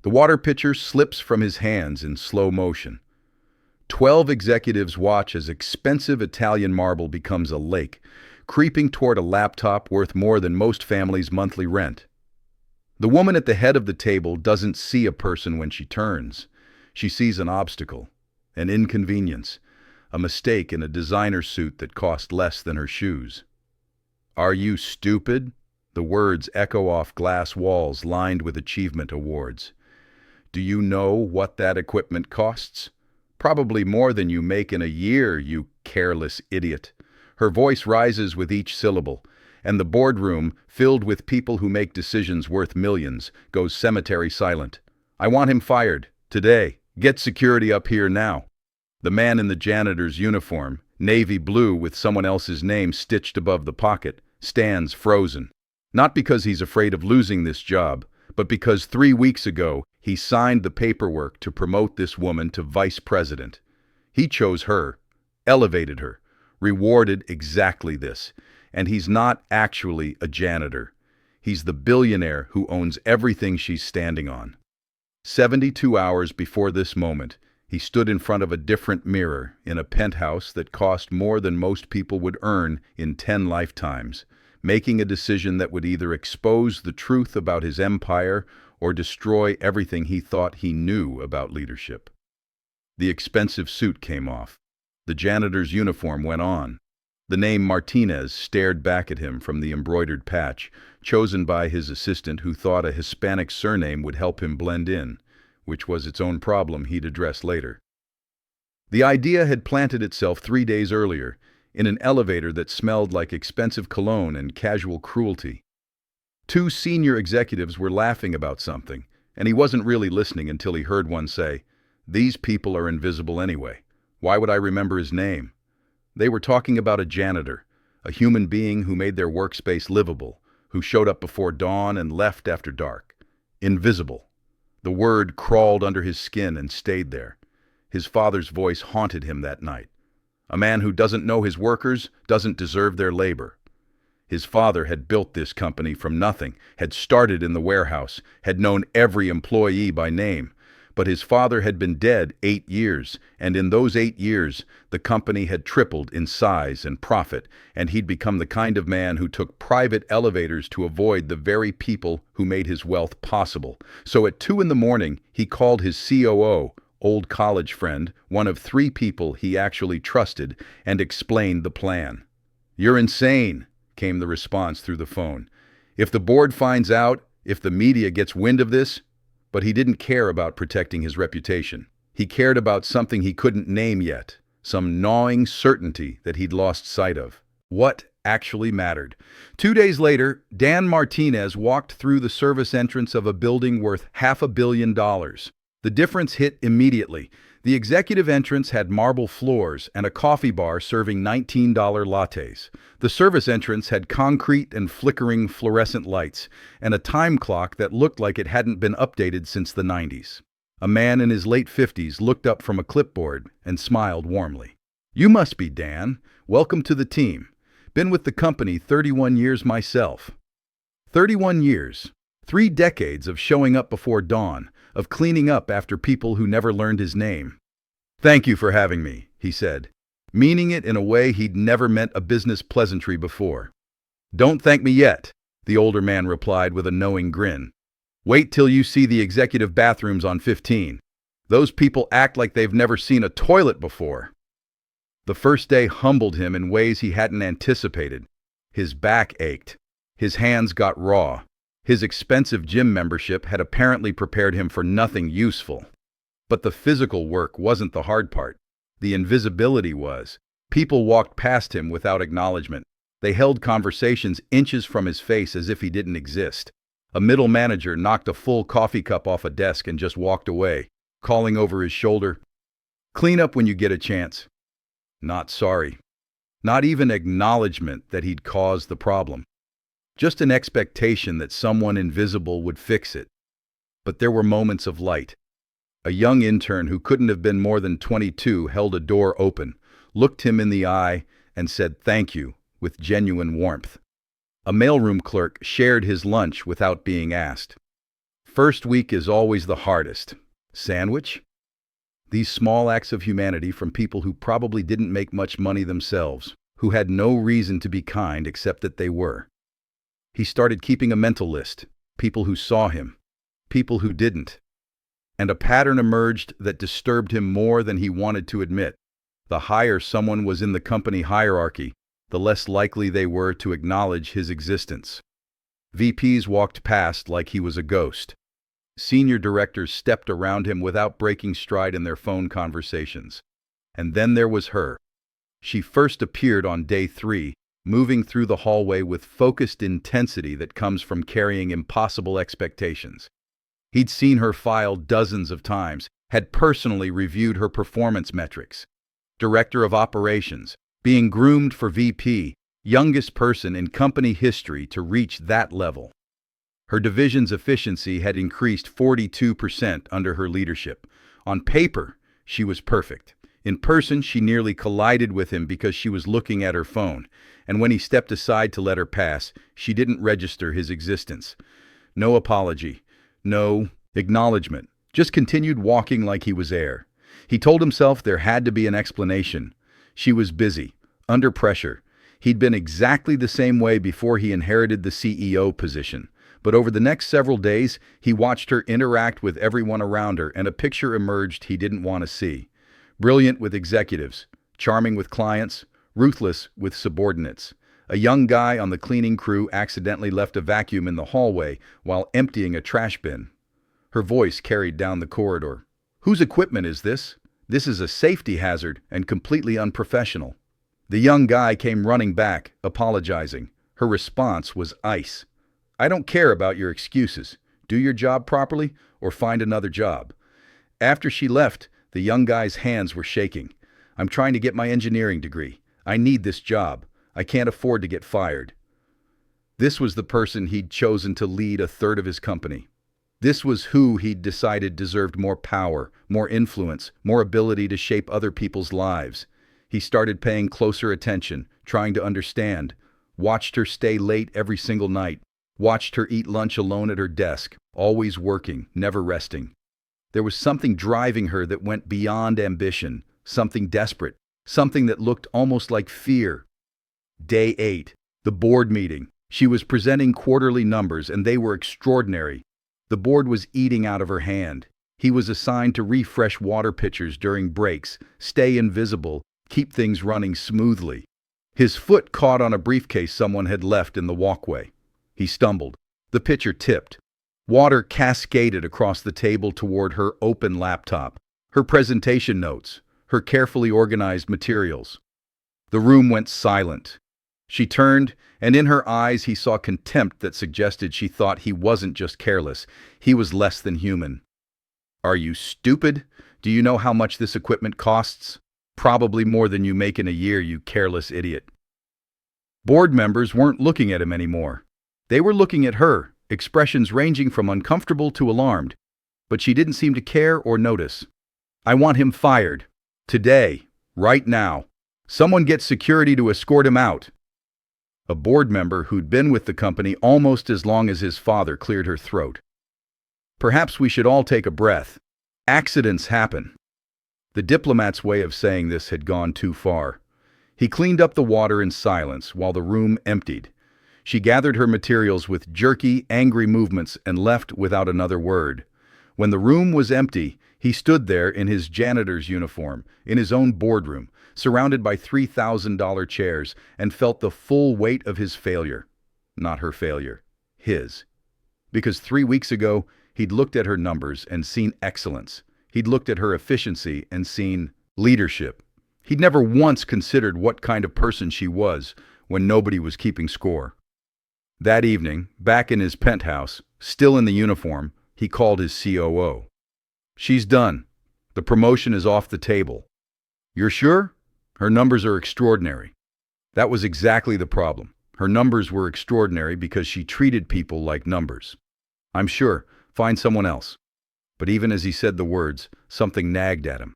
The water pitcher slips from his hands in slow motion. 12 executives watch as expensive Italian marble becomes a lake, creeping toward a laptop worth more than most families' monthly rent. The woman at the head of the table doesn't see a person when she turns. She sees an obstacle, an inconvenience, a mistake in a designer suit that cost less than her shoes. "Are you stupid?" The words echo off glass walls lined with achievement awards. "Do you know what that equipment costs? Probably more than you make in a year, you careless idiot." Her voice rises with each syllable, and the boardroom, filled with people who make decisions worth millions, goes cemetery silent. "I want him fired. Today. Get security up here now." The man in the janitor's uniform, navy blue with someone else's name stitched above the pocket, stands frozen. Not because he's afraid of losing this job, but because 3 weeks ago he signed the paperwork to promote this woman to vice president. He chose her, elevated her, rewarded exactly this. And he's not actually a janitor. He's the billionaire who owns everything she's standing on. 72 hours before this moment, he stood in front of a different mirror in a penthouse that cost more than most people would earn in 10 lifetimes, making a decision that would either expose the truth about his empire or destroy everything he thought he knew about leadership. The expensive suit came off. The janitor's uniform went on. The name Martinez stared back at him from the embroidered patch, chosen by his assistant who thought a Hispanic surname would help him blend in, which was its own problem he'd address later. The idea had planted itself 3 days earlier, in an elevator that smelled like expensive cologne and casual cruelty. 2 senior executives were laughing about something, and he wasn't really listening until he heard one say, "These people are invisible anyway. Why would I remember his name?" They were talking about a janitor, a human being who made their workspace livable, who showed up before dawn and left after dark. Invisible. The word crawled under his skin and stayed there. His father's voice haunted him that night. A man who doesn't know his workers doesn't deserve their labor. His father had built this company from nothing, had started in the warehouse, had known every employee by name. But his father had been dead 8 years, and in those 8 years, the company had tripled in size and profit, and he'd become the kind of man who took private elevators to avoid the very people who made his wealth possible. So at 2 in the morning, he called his COO, old college friend, one of 3 people he actually trusted, and explained the plan. "You're insane," came the response through the phone. "If the board finds out, if the media gets wind of this," but he didn't care about protecting his reputation. He cared about something he couldn't name yet, some gnawing certainty that he'd lost sight of. What actually mattered? 2 days later, Dan Martinez walked through the service entrance of a building worth $500 million. The difference hit immediately. The executive entrance had marble floors and a coffee bar serving $19 lattes. The service entrance had concrete and flickering fluorescent lights, and a time clock that looked like it hadn't been updated since the 90s. A man in his late 50s looked up from a clipboard and smiled warmly. "You must be Dan. Welcome to the team. Been with the company 31 years myself." 31 years. 3 decades of showing up before dawn, of cleaning up after people who never learned his name. "Thank you for having me," he said, meaning it in a way he'd never meant a business pleasantry before. "Don't thank me yet," the older man replied with a knowing grin. "Wait till you see the executive bathrooms on 15. Those people act like they've never seen a toilet before." The first day humbled him in ways he hadn't anticipated. His back ached. His hands got raw. His expensive gym membership had apparently prepared him for nothing useful. But the physical work wasn't the hard part. The invisibility was. People walked past him without acknowledgement. They held conversations inches from his face as if he didn't exist. A middle manager knocked a full coffee cup off a desk and just walked away, calling over his shoulder, "Clean up when you get a chance." Not sorry. Not even acknowledgement that he'd caused the problem. Just an expectation that someone invisible would fix it. But there were moments of light. A young intern who couldn't have been more than 22 held a door open, looked him in the eye, and said thank you with genuine warmth. A mailroom clerk shared his lunch without being asked. First week is always the hardest. Sandwich? These small acts of humanity from people who probably didn't make much money themselves, who had no reason to be kind except that they were. He started keeping a mental list. People who saw him, people who didn't. And a pattern emerged that disturbed him more than he wanted to admit. The higher someone was in the company hierarchy, the less likely they were to acknowledge his existence. VPs walked past like he was a ghost. Senior directors stepped around him without breaking stride in their phone conversations. And then there was her. She first appeared on day 3, moving through the hallway with focused intensity that comes from carrying impossible expectations. He'd seen her file dozens of times, had personally reviewed her performance metrics. Director of Operations, being groomed for VP, youngest person in company history to reach that level. Her division's efficiency had increased 42% under her leadership. On paper, she was perfect. In person, she nearly collided with him because she was looking at her phone, and when he stepped aside to let her pass, she didn't register his existence. No apology, no acknowledgement, just continued walking like he was air. He told himself there had to be an explanation. She was busy, under pressure. He'd been exactly the same way before he inherited the CEO position. But over the next several days, he watched her interact with everyone around her, and a picture emerged he didn't want to see. Brilliant with executives, charming with clients, ruthless with subordinates. A young guy on the cleaning crew accidentally left a vacuum in the hallway while emptying a trash bin. Her voice carried down the corridor. "Whose equipment is this? This is a safety hazard and completely unprofessional." The young guy came running back, apologizing. Her response was ice. "I don't care about your excuses. Do your job properly or find another job." After she left, the young guy's hands were shaking. "I'm trying to get my engineering degree. I need this job. I can't afford to get fired." This was the person he'd chosen to lead a third of his company. This was who he'd decided deserved more power, more influence, more ability to shape other people's lives. He started paying closer attention, trying to understand. Watched her stay late every single night. Watched her eat lunch alone at her desk, always working, never resting. There was something driving her that went beyond ambition, something desperate, something that looked almost like fear. Day 8, the board meeting. She was presenting quarterly numbers, and they were extraordinary. The board was eating out of her hand. He was assigned to refresh water pitchers during breaks, stay invisible, keep things running smoothly. His foot caught on a briefcase someone had left in the walkway. He stumbled. The pitcher tipped. Water cascaded across the table toward her open laptop, her presentation notes, her carefully organized materials. The room went silent. She turned, and in her eyes he saw contempt that suggested she thought he wasn't just careless, he was less than human. "Are you stupid? Do you know how much this equipment costs? Probably more than you make in a year, you careless idiot." Board members weren't looking at him anymore. They were looking at her, expressions ranging from uncomfortable to alarmed, but she didn't seem to care or notice. "I want him fired. Today. Right now. Someone get security to escort him out." A board member who'd been with the company almost as long as his father cleared her throat. "Perhaps we should all take a breath. Accidents happen." The diplomat's way of saying this had gone too far. He cleaned up the water in silence while the room emptied. She gathered her materials with jerky, angry movements and left without another word. When the room was empty, he stood there in his janitor's uniform, in his own boardroom, surrounded by $3,000 chairs, and felt the full weight of his failure. Not her failure. His. Because 3 weeks ago, he'd looked at her numbers and seen excellence. He'd looked at her efficiency and seen leadership. He'd never once considered what kind of person she was when nobody was keeping score. That evening, back in his penthouse, still in the uniform, he called his COO. "She's done. The promotion is off the table." "You're sure?" "Her numbers are extraordinary." That was exactly the problem. Her numbers were extraordinary because she treated people like numbers. "I'm sure. Find someone else." But even as he said the words, something nagged at him.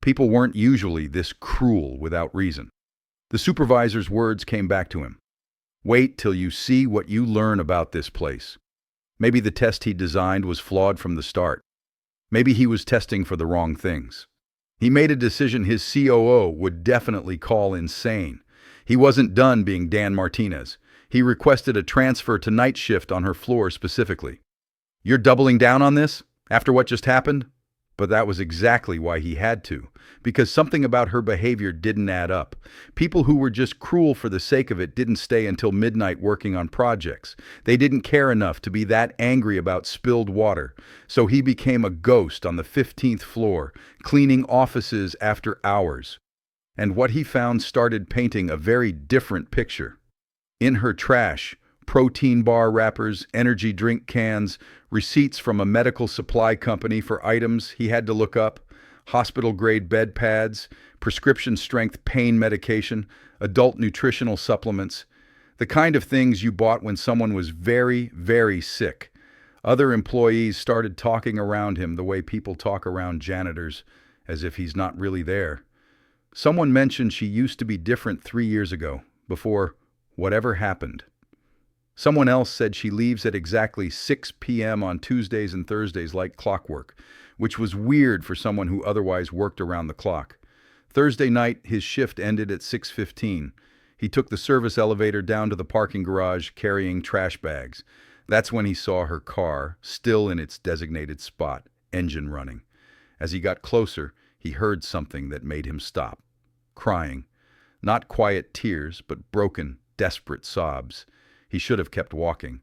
People weren't usually this cruel without reason. The supervisor's words came back to him. "Wait till you see what you learn about this place." Maybe the test he designed was flawed from the start. Maybe he was testing for the wrong things. He made a decision his COO would definitely call insane. He wasn't done being Dan Martinez. He requested a transfer to night shift on her floor specifically. You're doubling down on this? After what just happened? But that was exactly why he had to, because something about her behavior didn't add up. People who were just cruel for the sake of it didn't stay until midnight working on projects. They didn't care enough to be that angry about spilled water. So he became a ghost on the 15th floor, cleaning offices after hours. And what he found started painting a very different picture. In her trash, protein bar wrappers, energy drink cans, receipts from a medical supply company for items he had to look up, hospital-grade bed pads, prescription-strength pain medication, adult nutritional supplements, the kind of things you bought when someone was very, very sick. Other employees started talking around him the way people talk around janitors, as if he's not really there. Someone mentioned she used to be different 3 years ago, before whatever happened. Someone else said she leaves at exactly 6 p.m. on Tuesdays and Thursdays like clockwork, which was weird for someone who otherwise worked around the clock. Thursday night, his shift ended at 6:15. He took the service elevator down to the parking garage carrying trash bags. That's when he saw her car, still in its designated spot, engine running. As he got closer, he heard something that made him stop. Crying. Not quiet tears, but broken, desperate sobs. He should have kept walking,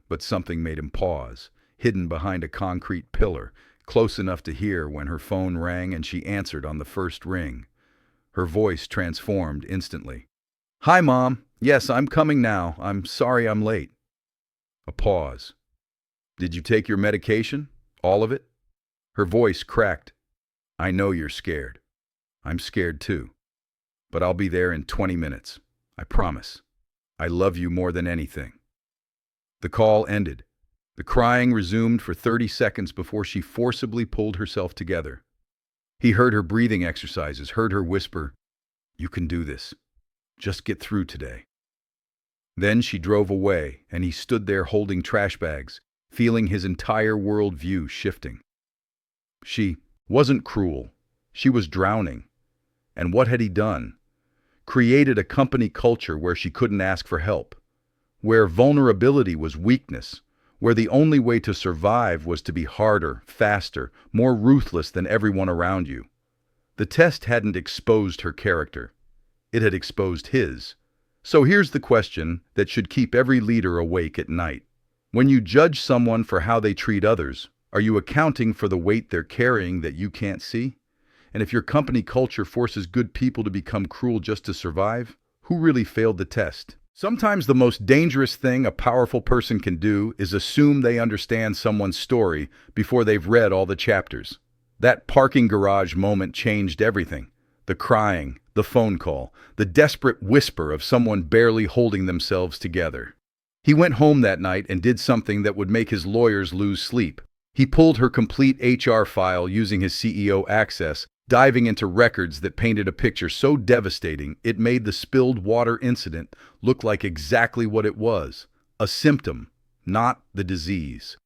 but something made him pause, hidden behind a concrete pillar, close enough to hear when her phone rang and she answered on the first ring. Her voice transformed instantly. "Hi, Mom. Yes, I'm coming now. I'm sorry I'm late." A pause. "Did you take your medication? All of it?" Her voice cracked. "I know you're scared. I'm scared too. But I'll be there in 20 minutes. I promise. I love you more than anything." The call ended. The crying resumed for 30 seconds before she forcibly pulled herself together. He heard her breathing exercises, heard her whisper, "You can do this. Just get through today." Then she drove away, and he stood there holding trash bags, feeling his entire worldview shifting. She wasn't cruel. She was drowning. And what had he done? Created a company culture where she couldn't ask for help, where vulnerability was weakness, where the only way to survive was to be harder, faster, more ruthless than everyone around you. The test hadn't exposed her character. It had exposed his. So here's the question that should keep every leader awake at night. When you judge someone for how they treat others, are you accounting for the weight they're carrying that you can't see? And if your company culture forces good people to become cruel just to survive, who really failed the test? Sometimes the most dangerous thing a powerful person can do is assume they understand someone's story before they've read all the chapters. That parking garage moment changed everything. The crying, the phone call, the desperate whisper of someone barely holding themselves together. He went home that night and did something that would make his lawyers lose sleep. He pulled her complete HR file using his CEO access, diving into records that painted a picture so devastating it made the spilled water incident look like exactly what it was, a symptom, not the disease.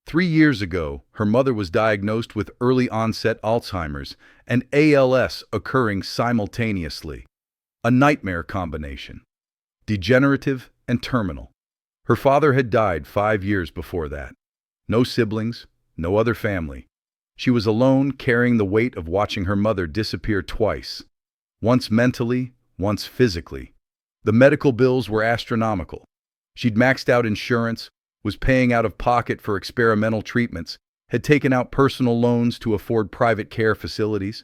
3 years ago, her mother was diagnosed with early-onset Alzheimer's and ALS occurring simultaneously. A nightmare combination. Degenerative and terminal. Her father had died 5 years before that. No siblings, no other family. She was alone, carrying the weight of watching her mother disappear twice. Once mentally, once physically. The medical bills were astronomical. She'd maxed out insurance, was paying out of pocket for experimental treatments, had taken out personal loans to afford private care facilities.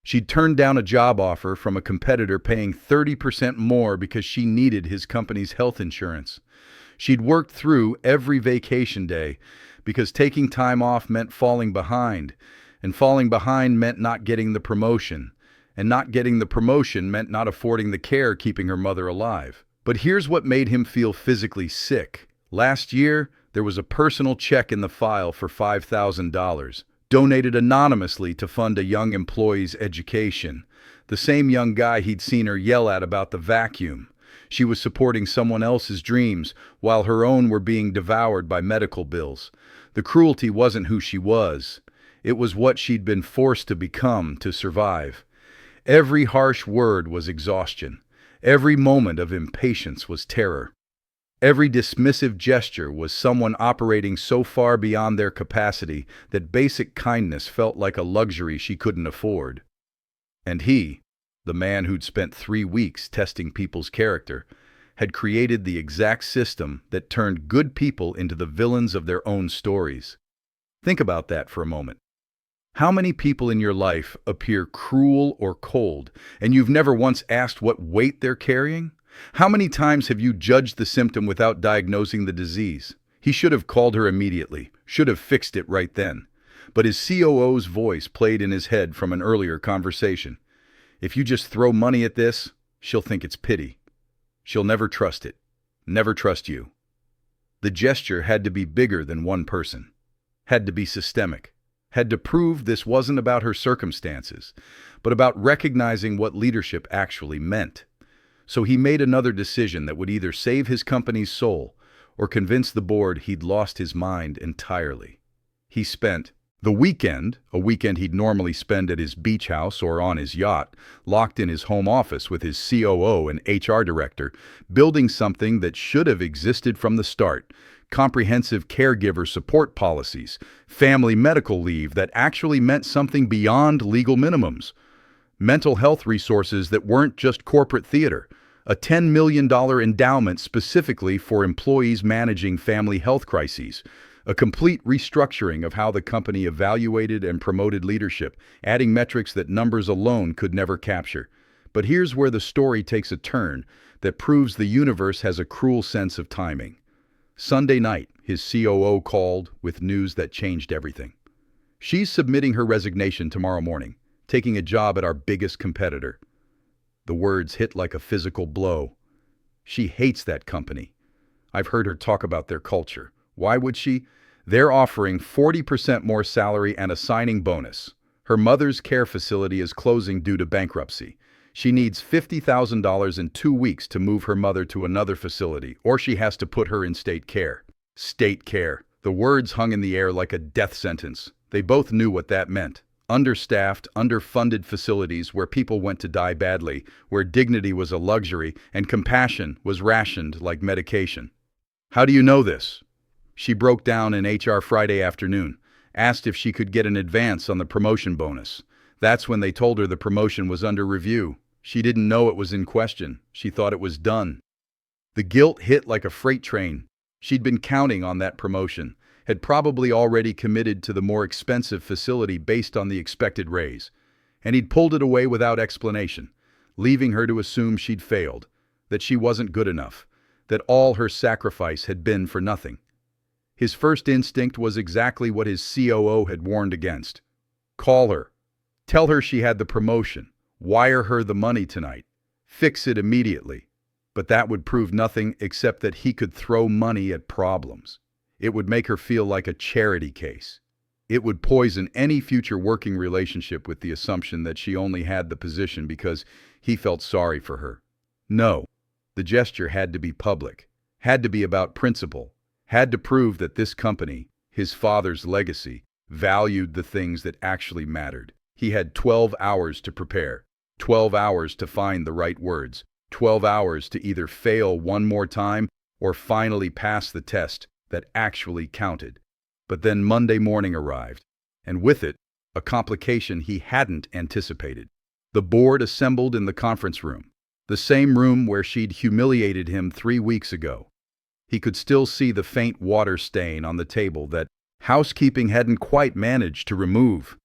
She'd turned down a job offer from a competitor paying 30% more because she needed his company's health insurance. She'd worked through every vacation day because taking time off meant falling behind, and falling behind meant not getting the promotion, and not getting the promotion meant not affording the care keeping her mother alive. But here's what made him feel physically sick. Last year, there was a personal check in the file for $5,000, donated anonymously to fund a young employee's education. The same young guy he'd seen her yell at about the vacuum. She was supporting someone else's dreams while her own were being devoured by medical bills. The cruelty wasn't who she was. It was what she'd been forced to become to survive. Every harsh word was exhaustion. Every moment of impatience was terror. Every dismissive gesture was someone operating so far beyond their capacity that basic kindness felt like a luxury she couldn't afford. And he, the man who'd spent 3 weeks testing people's character, had created the exact system that turned good people into the villains of their own stories. Think about that for a moment. How many people in your life appear cruel or cold, and you've never once asked what weight they're carrying? How many times have you judged the symptom without diagnosing the disease? He should have called her immediately, should have fixed it right then. But his COO's voice played in his head from an earlier conversation. If you just throw money at this, she'll think it's pity. She'll never trust it. Never trust you. The gesture had to be bigger than one person. Had to be systemic. Had to prove this wasn't about her circumstances, but about recognizing what leadership actually meant. So he made another decision that would either save his company's soul or convince the board he'd lost his mind entirely. He spent the weekend, a weekend he'd normally spend at his beach house or on his yacht, locked in his home office with his COO and HR director, building something that should have existed from the start: comprehensive caregiver support policies, family medical leave that actually meant something beyond legal minimums, mental health resources that weren't just corporate theater, a $10 million endowment specifically for employees managing family health crises, a complete restructuring of how the company evaluated and promoted leadership, adding metrics that numbers alone could never capture. But here's where the story takes a turn that proves the universe has a cruel sense of timing. Sunday night, his COO called with news that changed everything. She's submitting her resignation tomorrow morning, taking a job at our biggest competitor. The words hit like a physical blow. She hates that company. I've heard her talk about their culture. Why would she? They're offering 40% more salary and a signing bonus. Her mother's care facility is closing due to bankruptcy. She needs $50,000 in 2 weeks to move her mother to another facility, or she has to put her in state care. State care. The words hung in the air like a death sentence. They both knew what that meant. Understaffed, underfunded facilities where people went to die badly, where dignity was a luxury and compassion was rationed like medication. How do you know this? She broke down in HR Friday afternoon, asked if she could get an advance on the promotion bonus. That's when they told her the promotion was under review. She didn't know it was in question. She thought it was done. The guilt hit like a freight train. She'd been counting on that promotion, had probably already committed to the more expensive facility based on the expected raise. And he'd pulled it away without explanation, leaving her to assume she'd failed, that she wasn't good enough, that all her sacrifice had been for nothing. His first instinct was exactly what his COO had warned against. Call her. Tell her she had the promotion. Wire her the money tonight. Fix it immediately. But that would prove nothing except that he could throw money at problems. It would make her feel like a charity case. It would poison any future working relationship with the assumption that she only had the position because he felt sorry for her. No, the gesture had to be public, had to be about principle, had to prove that this company, his father's legacy, valued the things that actually mattered. He had 12 hours to prepare, 12 hours to find the right words, 12 hours to either fail one more time or finally pass the test that actually counted. But then Monday morning arrived, and with it, a complication he hadn't anticipated. The board assembled in the conference room, the same room where she'd humiliated him 3 weeks ago. He could still see the faint water stain on the table that housekeeping hadn't quite managed to remove.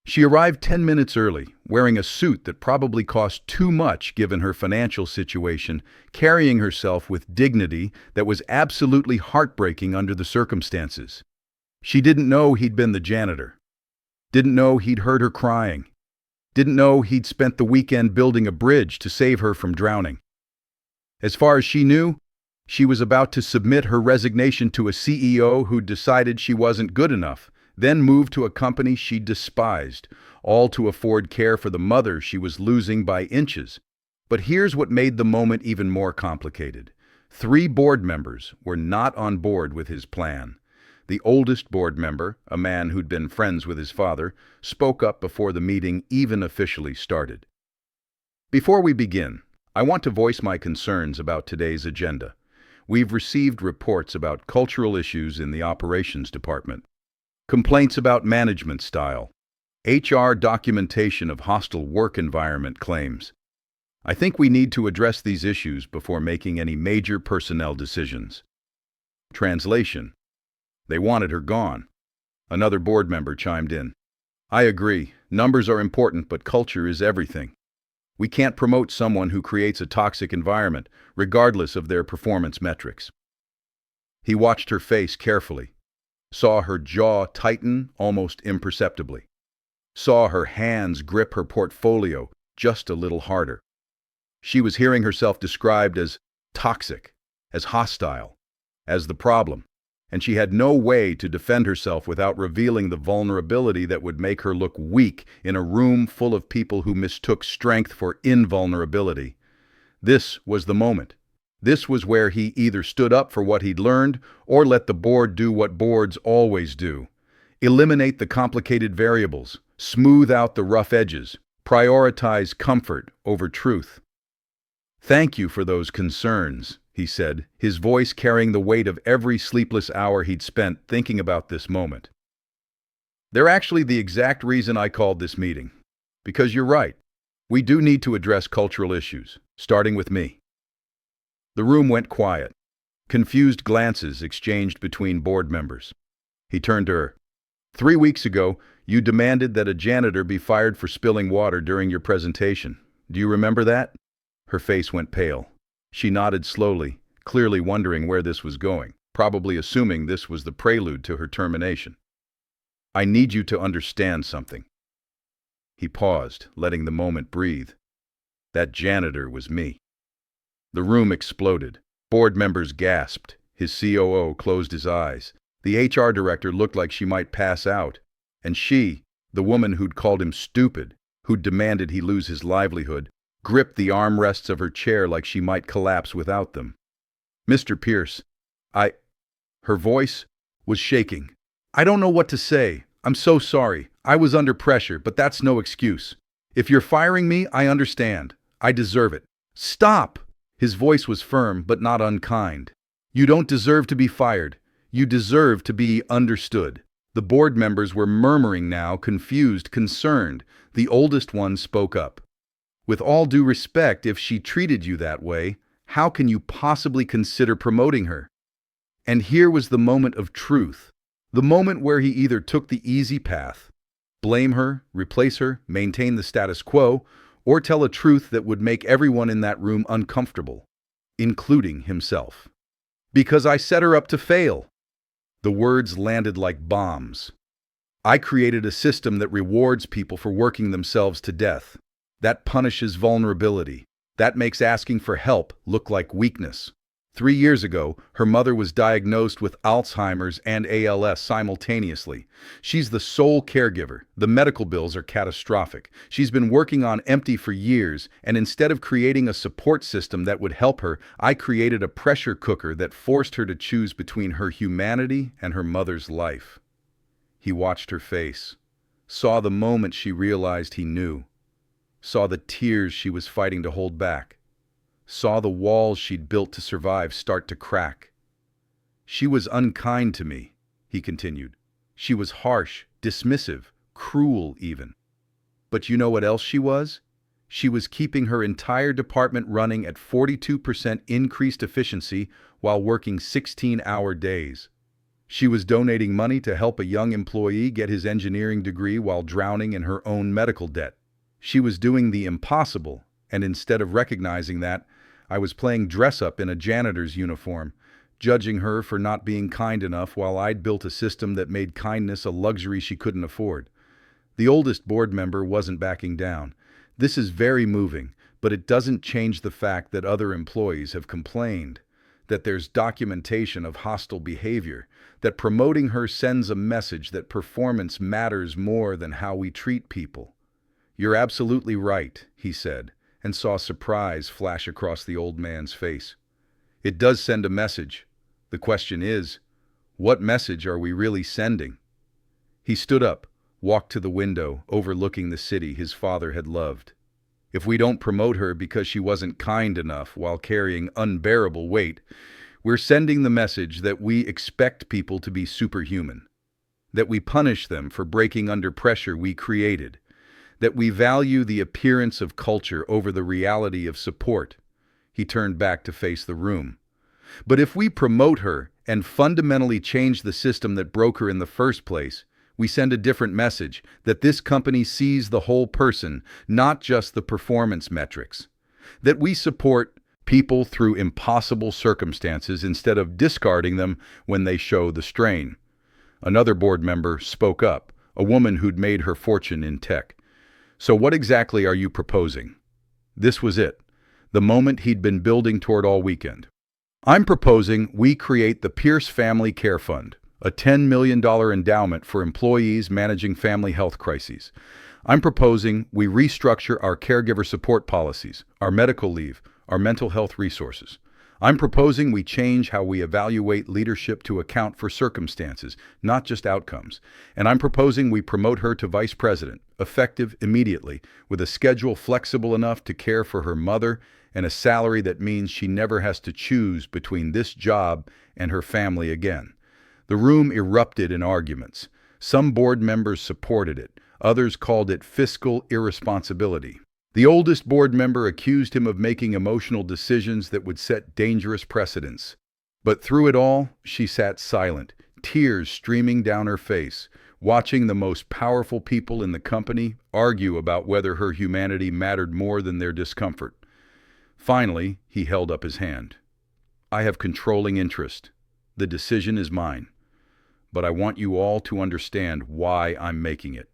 She arrived 10 minutes early, wearing a suit that probably cost too much given her financial situation, carrying herself with dignity that was absolutely heartbreaking under the circumstances. She didn't know he'd been the janitor. Didn't know he'd heard her crying. Didn't know he'd spent the weekend building a bridge to save her from drowning. As far as she knew, she was about to submit her resignation to a CEO who decided she wasn't good enough, then moved to a company she despised, all to afford care for the mother she was losing by inches. But here's what made the moment even more complicated. 3 board members were not on board with his plan. The oldest board member, a man who'd been friends with his father, spoke up before the meeting even officially started. Before we begin, I want to voice my concerns about today's agenda. We've received reports about cultural issues in the operations department, complaints about management style, HR documentation of hostile work environment claims. I think we need to address these issues before making any major personnel decisions. Translation: they wanted her gone. Another board member chimed in. I agree. Numbers are important, but culture is everything. We can't promote someone who creates a toxic environment, regardless of their performance metrics. He watched her face carefully, saw her jaw tighten almost imperceptibly, saw her hands grip her portfolio just a little harder. She was hearing herself described as toxic, as hostile, as the problem, and she had no way to defend herself without revealing the vulnerability that would make her look weak in a room full of people who mistook strength for invulnerability. This was the moment. This was where he either stood up for what he'd learned or let the board do what boards always do: eliminate the complicated variables, smooth out the rough edges, prioritize comfort over truth. Thank you for those concerns, he said, his voice carrying the weight of every sleepless hour he'd spent thinking about this moment. They're actually the exact reason I called this meeting. Because you're right. We do need to address cultural issues, starting with me. The room went quiet. Confused glances exchanged between board members. He turned to her. 3 weeks ago, you demanded that a janitor be fired for spilling water during your presentation. Do you remember that? Her face went pale. She nodded slowly, clearly wondering where this was going, probably assuming this was the prelude to her termination. I need you to understand something. He paused, letting the moment breathe. That janitor was me. The room exploded. Board members gasped. His COO closed his eyes. The HR director looked like she might pass out. And she, the woman who'd called him stupid, who'd demanded he lose his livelihood, gripped the armrests of her chair like she might collapse without them. Mr. Pierce, Her voice was shaking. I don't know what to say. I'm so sorry. I was under pressure, but that's no excuse. If you're firing me, I understand. I deserve it. Stop! His voice was firm, but not unkind. You don't deserve to be fired. You deserve to be understood. The board members were murmuring now, confused, concerned. The oldest one spoke up. With all due respect, if she treated you that way, how can you possibly consider promoting her? And here was the moment of truth. The moment where he either took the easy path, blame her, replace her, maintain the status quo, or tell a truth that would make everyone in that room uncomfortable, including himself. Because I set her up to fail. The words landed like bombs. I created a system that rewards people for working themselves to death. That punishes vulnerability. That makes asking for help look like weakness. 3 years ago, her mother was diagnosed with Alzheimer's and ALS simultaneously. She's the sole caregiver. The medical bills are catastrophic. She's been working on empty for years, and instead of creating a support system that would help her, I created a pressure cooker that forced her to choose between her humanity and her mother's life. He watched her face, saw the moment she realized he knew, saw the tears she was fighting to hold back, saw the walls she'd built to survive start to crack. She was unkind to me, he continued. She was harsh, dismissive, cruel even. But you know what else she was? She was keeping her entire department running at 42% increased efficiency while working 16-hour days. She was donating money to help a young employee get his engineering degree while drowning in her own medical debt. She was doing the impossible, and instead of recognizing that, I was playing dress-up in a janitor's uniform, judging her for not being kind enough while I'd built a system that made kindness a luxury she couldn't afford. The oldest board member wasn't backing down. This is very moving, but it doesn't change the fact that other employees have complained, that there's documentation of hostile behavior, that promoting her sends a message that performance matters more than how we treat people. You're absolutely right, he said, and saw surprise flash across the old man's face. It does send a message. The question is, what message are we really sending? He stood up, walked to the window, overlooking the city his father had loved. If we don't promote her because she wasn't kind enough while carrying unbearable weight, we're sending the message that we expect people to be superhuman, that we punish them for breaking under pressure we created, that we value the appearance of culture over the reality of support. He turned back to face the room. But if we promote her and fundamentally change the system that broke her in the first place, we send a different message, that this company sees the whole person, not just the performance metrics. That we support people through impossible circumstances instead of discarding them when they show the strain. Another board member spoke up, a woman who'd made her fortune in tech. So what exactly are you proposing? This was it, the moment he'd been building toward all weekend. I'm proposing we create the Pierce Family Care Fund, a $10 million endowment for employees managing family health crises. I'm proposing we restructure our caregiver support policies, our medical leave, our mental health resources. I'm proposing we change how we evaluate leadership to account for circumstances, not just outcomes. And I'm proposing we promote her to vice president, effective immediately, with a schedule flexible enough to care for her mother and a salary that means she never has to choose between this job and her family again. The room erupted in arguments. Some board members supported it. Others called it fiscal irresponsibility. The oldest board member accused him of making emotional decisions that would set dangerous precedents. But through it all, she sat silent, tears streaming down her face, watching the most powerful people in the company argue about whether her humanity mattered more than their discomfort. Finally, he held up his hand. I have controlling interest. The decision is mine. But I want you all to understand why I'm making it.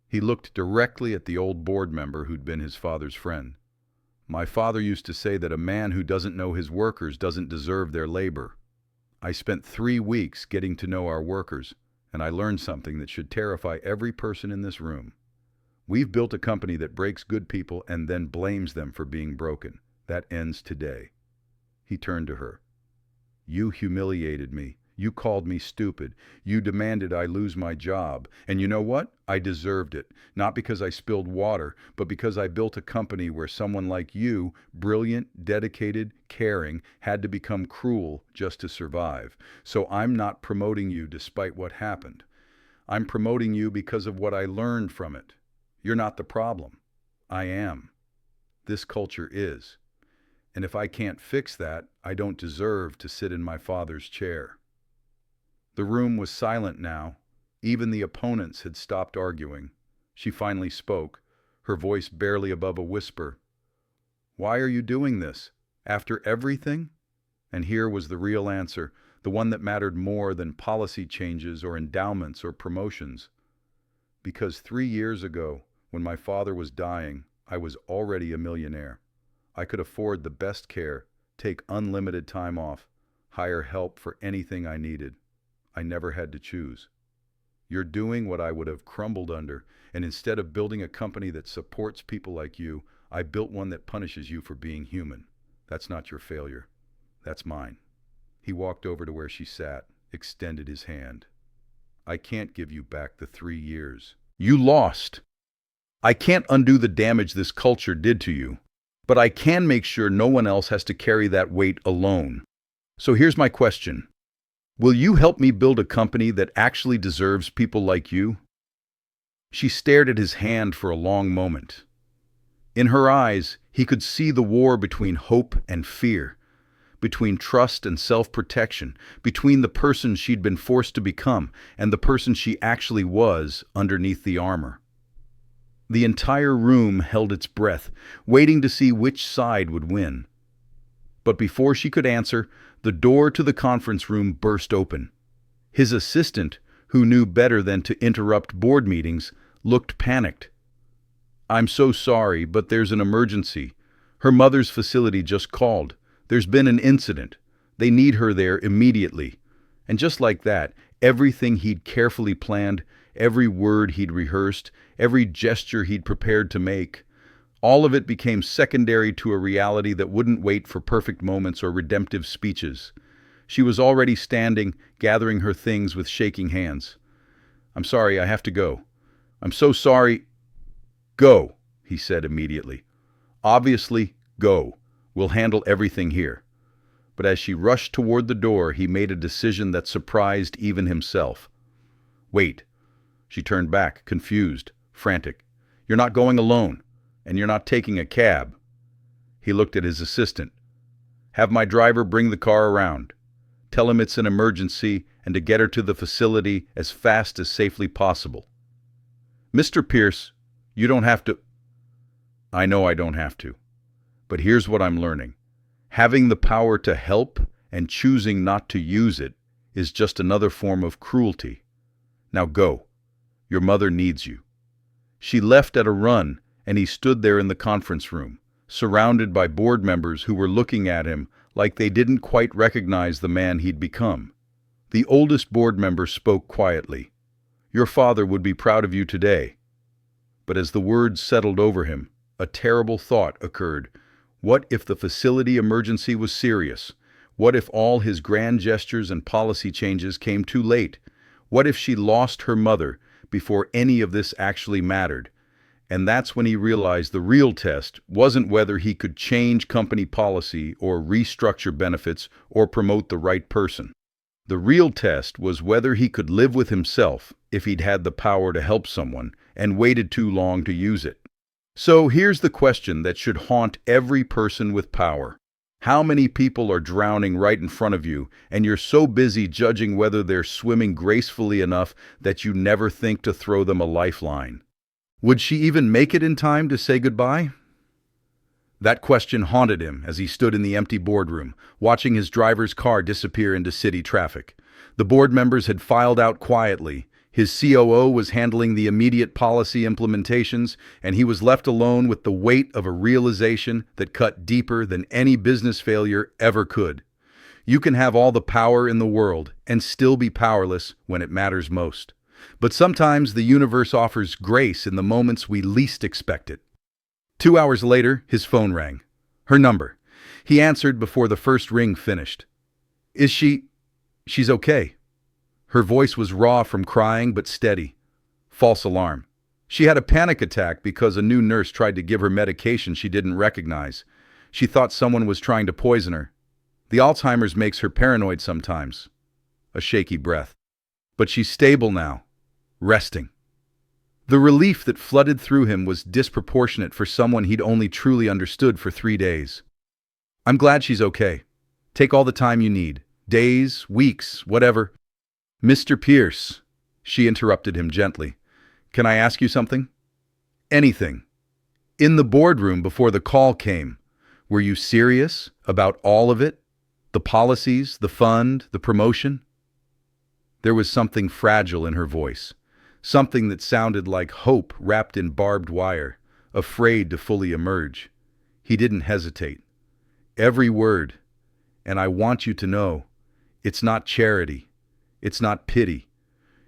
He looked directly at the old board member who'd been his father's friend. My father used to say that a man who doesn't know his workers doesn't deserve their labor. I spent 3 weeks getting to know our workers, and I learned something that should terrify every person in this room. We've built a company that breaks good people and then blames them for being broken. That ends today. He turned to her. You humiliated me. You called me stupid. You demanded I lose my job. And you know what? I deserved it. Not because I spilled water, but because I built a company where someone like you, brilliant, dedicated, caring, had to become cruel just to survive. So I'm not promoting you despite what happened. I'm promoting you because of what I learned from it. You're not the problem. I am. This culture is. And if I can't fix that, I don't deserve to sit in my father's chair. The room was silent now. Even the opponents had stopped arguing. She finally spoke, her voice barely above a whisper. Why are you doing this? After everything? And here was the real answer, the one that mattered more than policy changes or endowments or promotions. Because 3 years ago, when my father was dying, I was already a millionaire. I could afford the best care, take unlimited time off, hire help for anything I needed. I never had to choose. You're doing what I would have crumbled under, and instead of building a company that supports people like you, I built one that punishes you for being human. That's not your failure. That's mine. He walked over to where she sat, extended his hand. I can't give you back the 3 years. You lost. I can't undo the damage this culture did to you, but I can make sure no one else has to carry that weight alone. So here's my question. Will you help me build a company that actually deserves people like you? She stared at his hand for a long moment. In her eyes, he could see the war between hope and fear, between trust and self-protection, between the person she'd been forced to become and the person she actually was underneath the armor. The entire room held its breath, waiting to see which side would win. But before she could answer, the door to the conference room burst open. His assistant, who knew better than to interrupt board meetings, looked panicked. I'm so sorry, but there's an emergency. Her mother's facility just called. There's been an incident. They need her there immediately. And just like that, everything he'd carefully planned, every word he'd rehearsed, every gesture he'd prepared to make, All of it became secondary to a reality that wouldn't wait for perfect moments or redemptive speeches. She was already standing, gathering her things with shaking hands. "I'm sorry, I have to go." "I'm so sorry." "Go," he said immediately. "Obviously, go. We'll handle everything here." But as she rushed toward the door, he made a decision that surprised even himself. "Wait." She turned back, confused, frantic. "You're not going alone, and you're not taking a cab." He looked at his assistant. "Have my driver bring the car around. Tell him it's an emergency and to get her to the facility as fast as safely possible." "Mr. Pierce, you don't have to." "I know I don't have to. But here's what I'm learning. Having the power to help and choosing not to use it is just another form of cruelty. Now go. Your mother needs you." She left at a run, and he stood there in the conference room, surrounded by board members who were looking at him like they didn't quite recognize the man he'd become. The oldest board member spoke quietly. "Your father would be proud of you today." But as the words settled over him, a terrible thought occurred. What if the facility emergency was serious? What if all his grand gestures and policy changes came too late? What if she lost her mother before any of this actually mattered? And that's when he realized the real test wasn't whether he could change company policy or restructure benefits or promote the right person. The real test was whether he could live with himself if he'd had the power to help someone and waited too long to use it. So here's the question that should haunt every person with power. How many people are drowning right in front of you, and you're so busy judging whether they're swimming gracefully enough that you never think to throw them a lifeline? Would she even make it in time to say goodbye? That question haunted him as he stood in the empty boardroom, watching his driver's car disappear into city traffic. The board members had filed out quietly. His COO was handling the immediate policy implementations, and he was left alone with the weight of a realization that cut deeper than any business failure ever could. You can have all the power in the world and still be powerless when it matters most. But sometimes the universe offers grace in the moments we least expect it. 2 hours later, his phone rang. Her number. He answered before the first ring finished. "Is she... she's okay." Her voice was raw from crying, but steady. False alarm. She had a panic attack because a new nurse tried to give her medication she didn't recognize. She thought someone was trying to poison her. The Alzheimer's makes her paranoid sometimes. A shaky breath. But she's stable now. Resting. The relief that flooded through him was disproportionate for someone he'd only truly understood for 3 days. "I'm glad she's okay. Take all the time you need. Days, weeks, whatever." "Mr. Pierce," she interrupted him gently. "Can I ask you something?" "Anything." "In the boardroom before the call came, were you serious about all of it? The policies, the fund, the promotion?" There was something fragile in her voice. Something that sounded like hope wrapped in barbed wire, afraid to fully emerge. He didn't hesitate. "Every word. And I want you to know, it's not charity. It's not pity.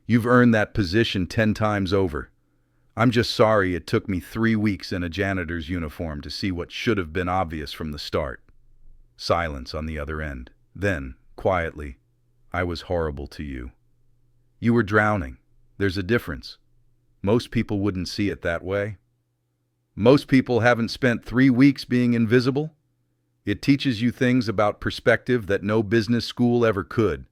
You've earned that position 10 times over. I'm just sorry it took me 3 weeks in a janitor's uniform to see what should have been obvious from the start." Silence on the other end. Then, quietly, "I was horrible to you. You were drowning. There's a difference. Most people wouldn't see it that way. Most people haven't spent 3 weeks being invisible. It teaches you things about perspective that no business school ever could."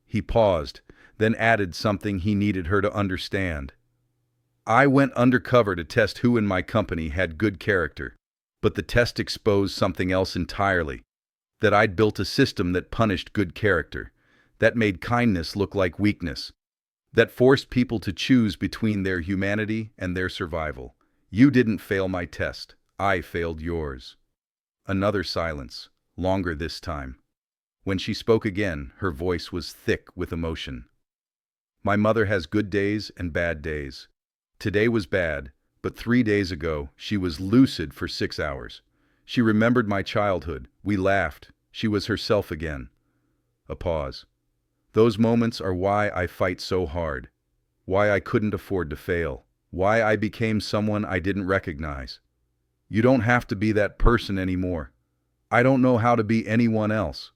He paused, then added something he needed her to understand. "I went undercover to test who in my company had good character, but the test exposed something else entirely. That I'd built a system that punished good character, that made kindness look like weakness, that forced people to choose between their humanity and their survival. You didn't fail my test. I failed yours." Another silence, longer this time. When she spoke again, her voice was thick with emotion. "My mother has good days and bad days. Today was bad, but 3 days ago, she was lucid for 6 hours. She remembered my childhood. We laughed. She was herself again." A pause. "Those moments are why I fight so hard. Why I couldn't afford to fail. Why I became someone I didn't recognize." You don't have to be that person anymore. I don't know how to be anyone else.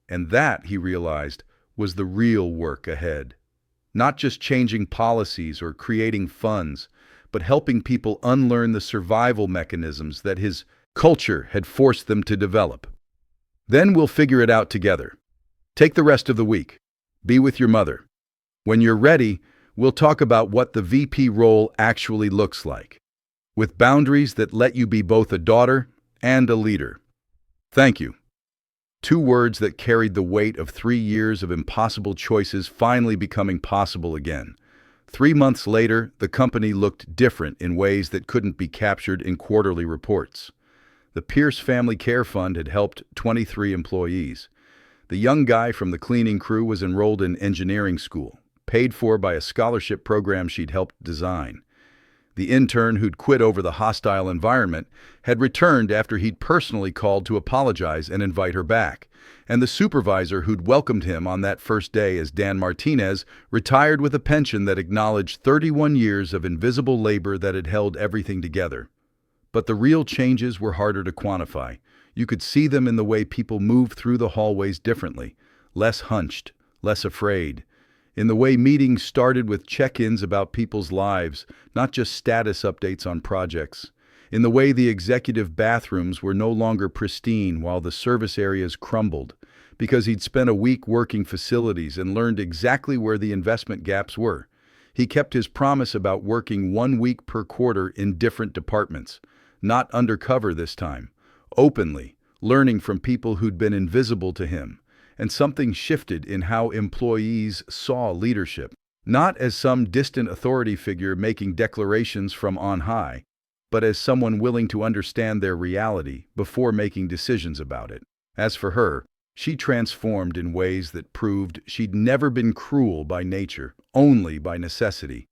And that, he realized, was the real work ahead. Not just changing policies or creating funds, but helping people unlearn the survival mechanisms that his culture had forced them to develop. Then we'll figure it out together. Take the rest of the week. Be with your mother. When you're ready, we'll talk about what the VP role actually looks like, with boundaries that let you be both a daughter and a leader. Thank you. 2 words that carried the weight of 3 years of impossible choices finally becoming possible again. 3 months later, the company looked different in ways that couldn't be captured in quarterly reports. The Pierce Family Care Fund had helped 23 employees. The young guy from the cleaning crew was enrolled in engineering school, paid for by a scholarship program she'd helped design. The intern who'd quit over the hostile environment had returned after he'd personally called to apologize and invite her back. And the supervisor who'd welcomed him on that first day as Dan Martinez retired with a pension that acknowledged 31 years of invisible labor that had held everything together. But the real changes were harder to quantify. You could see them in the way people moved through the hallways differently, less hunched, less afraid. In the way meetings started with check-ins about people's lives, not just status updates on projects. In the way the executive bathrooms were no longer pristine while the service areas crumbled, because he'd spent a week working facilities and learned exactly where the investment gaps were. He kept his promise about working 1 week per quarter in different departments, not undercover this time, openly, learning from people who'd been invisible to him. And something shifted in how employees saw leadership, not as some distant authority figure making declarations from on high, but as someone willing to understand their reality before making decisions about it. As for her, she transformed in ways that proved she'd never been cruel by nature, only by necessity.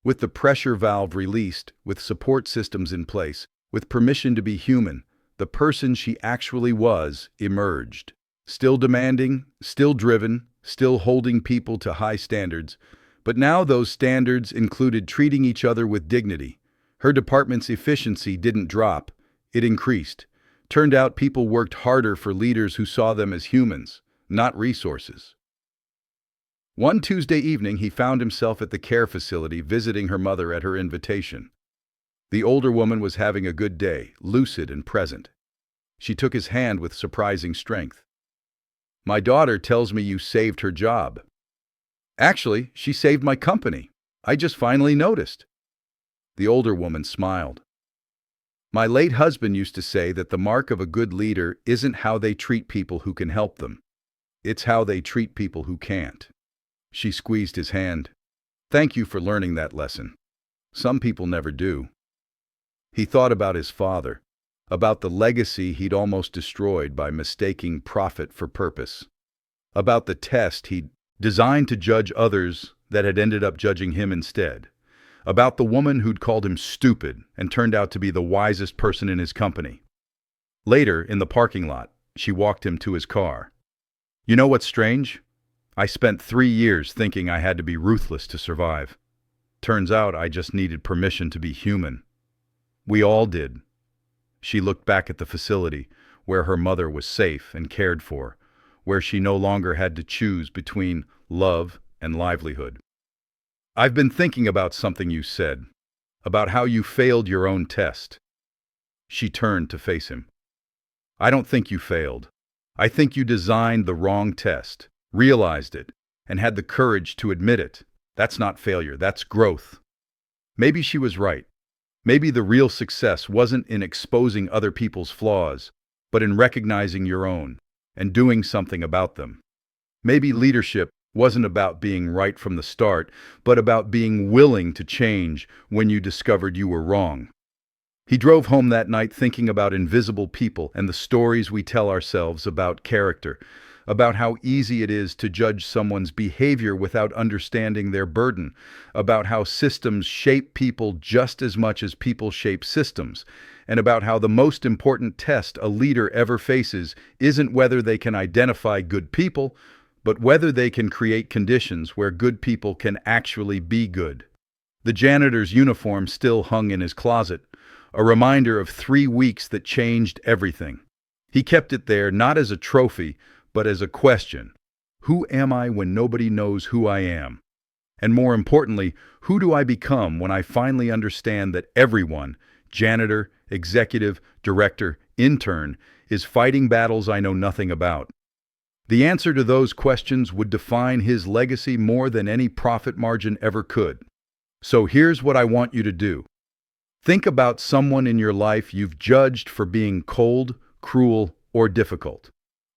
With the pressure valve released, with support systems in place, with permission to be human, the person she actually was emerged. Still demanding, still driven, still holding people to high standards, but now those standards included treating each other with dignity. Her department's efficiency didn't drop, it increased. Turned out people worked harder for leaders who saw them as humans, not resources. One Tuesday evening, he found himself at the care facility visiting her mother at her invitation. The older woman was having a good day, lucid and present. She took his hand with surprising strength. "My daughter tells me you saved her job." "Actually, she saved my company. I just finally noticed." The older woman smiled. "My late husband used to say that the mark of a good leader isn't how they treat people who can help them. It's how they treat people who can't." She squeezed his hand. "Thank you for learning that lesson. Some people never do." He thought about his father, about the legacy he'd almost destroyed by mistaking profit for purpose, about the test he'd designed to judge others that had ended up judging him instead, about the woman who'd called him stupid and turned out to be the wisest person in his company. Later, in the parking lot, she walked him to his car. "You know what's strange? I spent 3 years thinking I had to be ruthless to survive. Turns out I just needed permission to be human. We all did." She looked back at the facility, where her mother was safe and cared for, where she no longer had to choose between love and livelihood. "I've been thinking about something you said, about how you failed your own test." She turned to face him. "I don't think you failed. I think you designed the wrong test, realized it, and had the courage to admit it. That's not failure, that's growth." Maybe she was right. Maybe the real success wasn't in exposing other people's flaws, but in recognizing your own and doing something about them. Maybe leadership wasn't about being right from the start, but about being willing to change when you discovered you were wrong. He drove home that night thinking about invisible people and the stories we tell ourselves about character, about how easy it is to judge someone's behavior without understanding their burden, about how systems shape people just as much as people shape systems, and about how the most important test a leader ever faces isn't whether they can identify good people, but whether they can create conditions where good people can actually be good. The janitor's uniform still hung in his closet, a reminder of 3 weeks that changed everything. He kept it there not as a trophy, but as a question. Who am I when nobody knows who I am? And more importantly, who do I become when I finally understand that everyone, janitor, executive, director, intern, is fighting battles I know nothing about? The answer to those questions would define his legacy more than any profit margin ever could. So here's what I want you to do. Think about someone in your life you've judged for being cold, cruel, or difficult.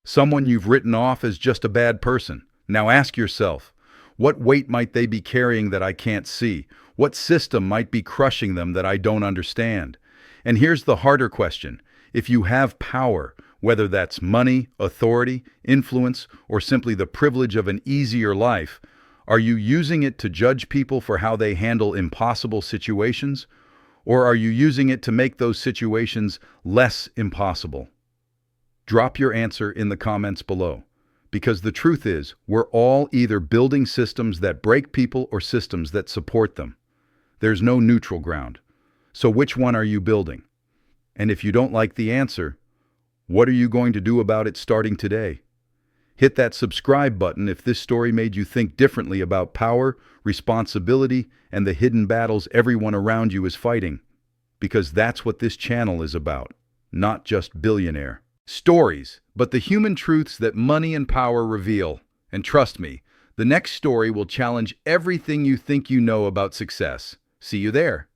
Someone you've written off as just a bad person. Now ask yourself, what weight might they be carrying that I can't see? What system might be crushing them that I don't understand? And here's the harder question. If you have power, whether that's money, authority, influence, or simply the privilege of an easier life, are you using it to judge people for how they handle impossible situations? Or are you using it to make those situations less impossible? Drop your answer in the comments below. Because the truth is, we're all either building systems that break people or systems that support them. There's no neutral ground. So which one are you building? And if you don't like the answer, what are you going to do about it starting today? Hit that subscribe button if this story made you think differently about power, responsibility, and the hidden battles everyone around you is fighting. Because that's what this channel is about, not just billionaire stories, but the human truths that money and power reveal. And trust me, the next story will challenge everything you think you know about success. See you there.